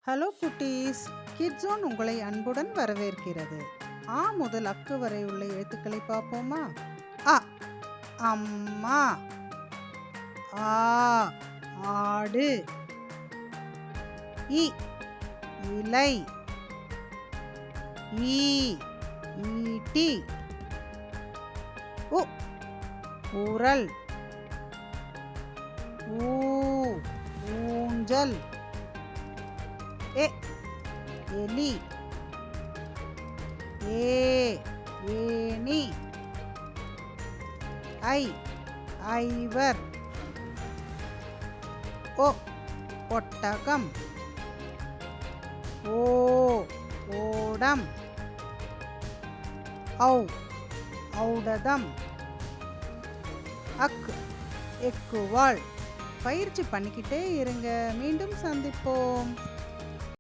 Hello குட்டீஸ், kids zone உங்களை அன்புடன் வரவேற்கிறது. ஆ முதல் அக்கு வரை உள்ள எழுத்துக்களை பார்ப்போமா? அ அம்மா, ஆ ஆடு, இ இலை, ஈ ஈட்டி, உ உரல், ஊ ஊஞ்சல், எ எலி, ஏ ஏணி, ஐ ஐவர், ஒ ஒட்டகம், ஓ ஓடம், ஔ ஔடதம், அக் எக்குவாள். பயிற்சி பண்ணிக்கிட்டே இருங்க. மீண்டும் சந்திப்போம்.